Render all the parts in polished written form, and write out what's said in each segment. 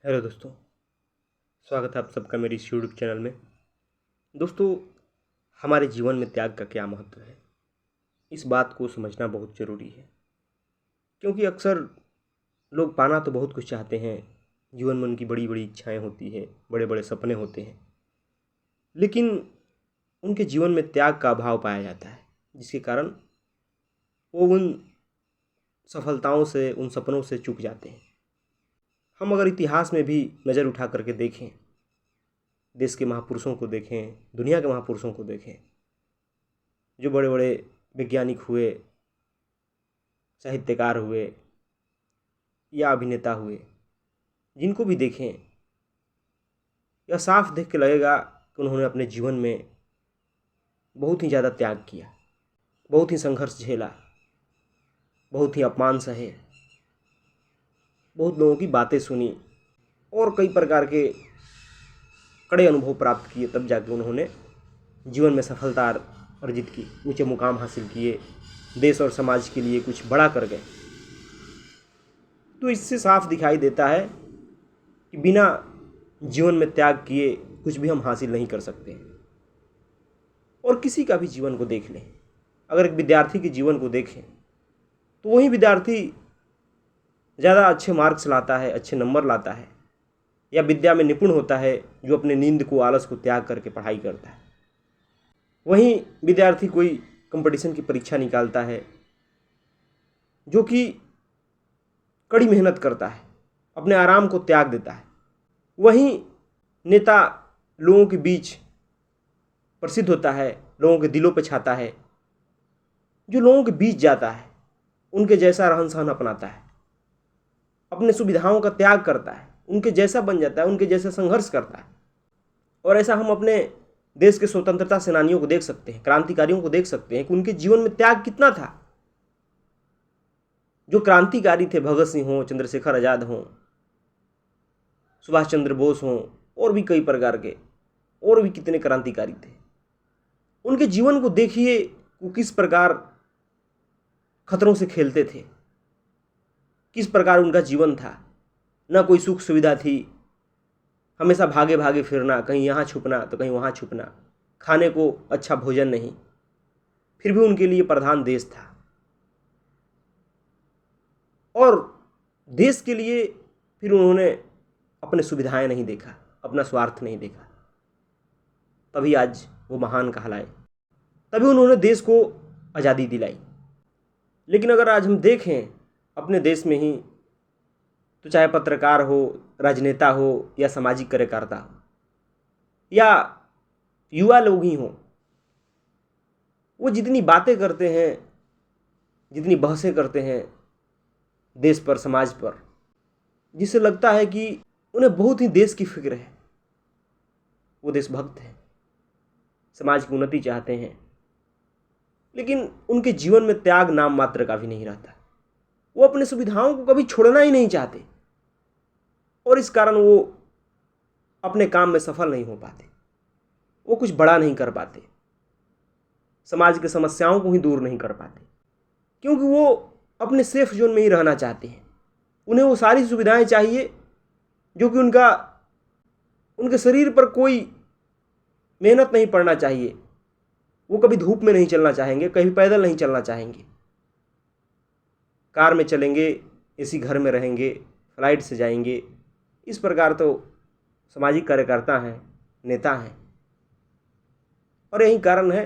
Hello दोस्तों, स्वागत है आप सबका मेरी इस यूट्यूब चैनल में। दोस्तों, हमारे जीवन में त्याग का क्या महत्व है, इस बात को समझना बहुत ज़रूरी है। क्योंकि अक्सर लोग पाना तो बहुत कुछ चाहते हैं, जीवन में उनकी बड़ी बड़ी इच्छाएं होती है, बड़े बड़े सपने होते हैं, लेकिन उनके जीवन में त्याग का अभाव पाया जाता है, जिसके कारण वो उन सफलताओं से, उन सपनों से चूक जाते हैं। हम अगर इतिहास में भी नज़र उठा करके देखें, देश के महापुरुषों को देखें, दुनिया के महापुरुषों को देखें, जो बड़े बड़े वैज्ञानिक हुए, साहित्यकार हुए या अभिनेता हुए, जिनको भी देखें, यह साफ देख के लगेगा कि उन्होंने अपने जीवन में बहुत ही ज़्यादा त्याग किया, बहुत ही संघर्ष झेला, बहुत ही अपमान सहे, बहुत लोगों की बातें सुनी और कई प्रकार के कड़े अनुभव प्राप्त किए, तब जाके उन्होंने जीवन में सफलता अर्जित की, ऊंचे मुकाम हासिल किए, देश और समाज के लिए कुछ बड़ा कर गए। तो इससे साफ दिखाई देता है कि बिना जीवन में त्याग किए कुछ भी हम हासिल नहीं कर सकते। और किसी का भी जीवन को देख लें, अगर एक विद्यार्थी के जीवन को देखें तो वही विद्यार्थी ज़्यादा अच्छे मार्क्स लाता है, अच्छे नंबर लाता है, या विद्या में निपुण होता है जो अपने नींद को, आलस को त्याग करके पढ़ाई करता है। वहीं विद्यार्थी कोई कंपटीशन की परीक्षा निकालता है जो कि कड़ी मेहनत करता है, अपने आराम को त्याग देता है। वहीं नेता लोगों के बीच प्रसिद्ध होता है, लोगों के दिलों पर छाता है, जो लोगों के बीच जाता है, उनके जैसा रहन सहन अपनाता है, अपने सुविधाओं का त्याग करता है, उनके जैसा बन जाता है, उनके जैसा संघर्ष करता है। और ऐसा हम अपने देश के स्वतंत्रता सेनानियों को देख सकते हैं, क्रांतिकारियों को देख सकते हैं कि उनके जीवन में त्याग कितना था। जो क्रांतिकारी थे, भगत सिंह हों, चंद्रशेखर आज़ाद हों, सुभाष चंद्र बोस हों, और भी कई प्रकार के और भी कितने क्रांतिकारी थे, उनके जीवन को देखिए वो किस प्रकार खतरों से खेलते थे, किस प्रकार उनका जीवन था। ना कोई सुख सुविधा थी, हमेशा भागे भागे फिरना, कहीं यहाँ छुपना तो कहीं वहाँ छुपना, खाने को अच्छा भोजन नहीं, फिर भी उनके लिए प्रधान देश था। और देश के लिए फिर उन्होंने अपने सुविधाएं नहीं देखा, अपना स्वार्थ नहीं देखा, तभी आज वो महान कहलाए, तभी उन्होंने देश को आज़ादी दिलाई। लेकिन अगर आज हम देखें अपने देश में ही, तो चाहे पत्रकार हो, राजनेता हो या सामाजिक कार्यकर्ता हो या युवा लोग ही हों, वो जितनी बातें करते हैं, जितनी बहसें करते हैं देश पर, समाज पर, जिससे लगता है कि उन्हें बहुत ही देश की फिक्र है, वो देशभक्त हैं, समाज की उन्नति चाहते हैं, लेकिन उनके जीवन में त्याग नाम मात्र का भी नहीं रहता। वो अपने सुविधाओं को कभी छोड़ना ही नहीं चाहते, और इस कारण वो अपने काम में सफल नहीं हो पाते, वो कुछ बड़ा नहीं कर पाते, समाज की समस्याओं को ही दूर नहीं कर पाते, क्योंकि वो अपने सेफ जोन में ही रहना चाहते हैं। उन्हें वो सारी सुविधाएं चाहिए जो कि उनके शरीर पर कोई मेहनत नहीं पड़ना चाहिए। वो कभी धूप में नहीं चलना चाहेंगे, कहीं पैदल नहीं चलना चाहेंगे, कार में चलेंगे, एसी घर में रहेंगे, फ्लाइट से जाएंगे। इस प्रकार तो सामाजिक कार्यकर्ता हैं, नेता हैं। और यही कारण है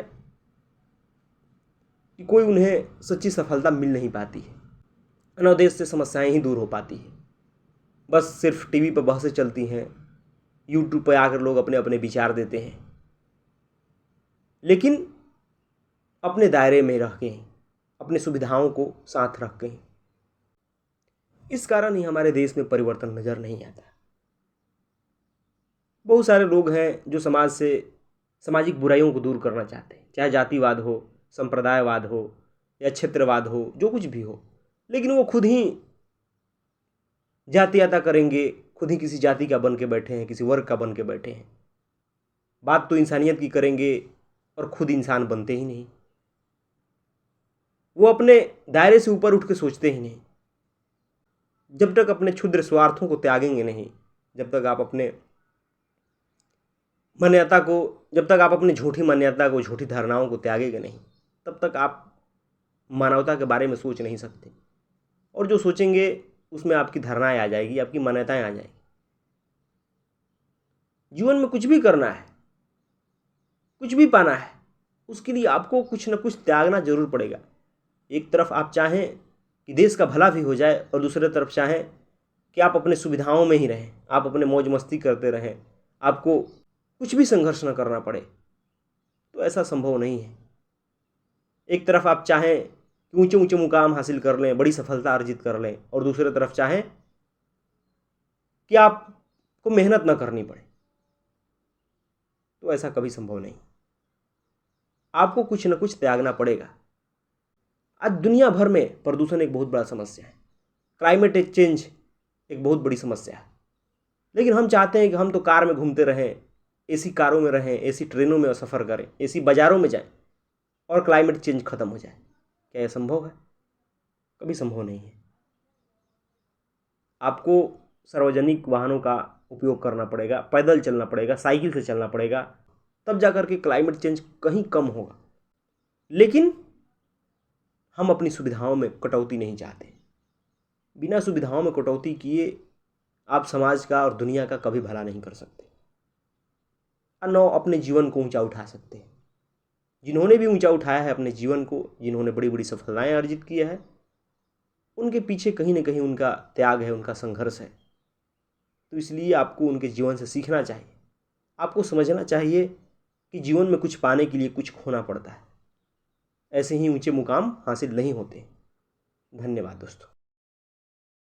कि कोई उन्हें सच्ची सफलता मिल नहीं पाती है, अनादेश से समस्याएं ही दूर हो पाती है। बस सिर्फ टीवी पर बहसें चलती हैं, यूट्यूब पर आकर लोग अपने अपने विचार देते हैं, लेकिन अपने दायरे में रह के ही, अपने सुविधाओं को साथ रख के ही। इस कारण ही हमारे देश में परिवर्तन नजर नहीं आता। बहुत सारे लोग हैं जो समाज से सामाजिक बुराइयों को दूर करना चाहते हैं, चाहे जातिवाद हो, संप्रदायवाद हो या क्षेत्रवाद हो, जो कुछ भी हो, लेकिन वो खुद ही जातीयता करेंगे, खुद ही किसी जाति का बन के बैठे हैं, किसी वर्ग का बन के बैठे हैं। बात तो इंसानियत की करेंगे और खुद इंसान बनते ही नहीं। वो अपने दायरे से ऊपर उठ के सोचते ही नहीं। जब तक अपने क्षुद्र स्वार्थों को त्यागेंगे नहीं, जब तक आप अपने मान्यता को, जब तक आप अपनी झूठी मान्यता को, झूठी धारणाओं को त्यागेंगे नहीं, तब तक आप मानवता के बारे में सोच नहीं सकते। और जो सोचेंगे उसमें आपकी धारणाएं आ जाएगी, आपकी मान्यताएं आ जाएगी। जीवन में कुछ भी करना है, कुछ भी पाना है, उसके लिए आपको कुछ न कुछ त्यागना जरूर पड़ेगा। एक तरफ आप चाहें कि देश का भला भी हो जाए और दूसरी तरफ चाहें कि आप अपने सुविधाओं में ही रहें, आप अपने मौज मस्ती करते रहें, आपको कुछ भी संघर्ष न करना पड़े, तो ऐसा संभव नहीं है। एक तरफ आप चाहें कि ऊंचे ऊंचे मुकाम हासिल कर लें, बड़ी सफलता अर्जित कर लें, और दूसरी तरफ चाहें कि आपको मेहनत न करनी पड़े, तो ऐसा कभी संभव नहीं। आपको कुछ न कुछ त्यागना पड़ेगा। आज दुनिया भर में प्रदूषण एक बहुत बड़ा समस्या है, क्लाइमेट चेंज एक बहुत बड़ी समस्या है, लेकिन हम चाहते हैं कि हम तो कार में घूमते रहें, एसी कारों में रहें, एसी ट्रेनों में सफ़र करें, एसी बाज़ारों में जाएं और क्लाइमेट चेंज ख़त्म हो जाए। क्या यह संभव है? कभी संभव नहीं है। आपको सार्वजनिक वाहनों का उपयोग करना पड़ेगा, पैदल चलना पड़ेगा, साइकिल से चलना पड़ेगा, तब जाकर के क्लाइमेट चेंज कहीं कम होगा। लेकिन हम अपनी सुविधाओं में कटौती नहीं चाहते। बिना सुविधाओं में कटौती किए आप समाज का और दुनिया का कभी भला नहीं कर सकते, और न अपने जीवन को ऊंचा उठा सकते। जिन्होंने भी ऊंचा उठाया है अपने जीवन को, जिन्होंने बड़ी बड़ी सफलताएं अर्जित की है, उनके पीछे कहीं ना कहीं उनका त्याग है, उनका संघर्ष है। तो इसलिए आपको उनके जीवन से सीखना चाहिए। आपको समझना चाहिए कि जीवन में कुछ पाने के लिए कुछ खोना पड़ता है। ऐसे ही ऊंचे मुकाम हासिल नहीं होते। धन्यवाद दोस्तों।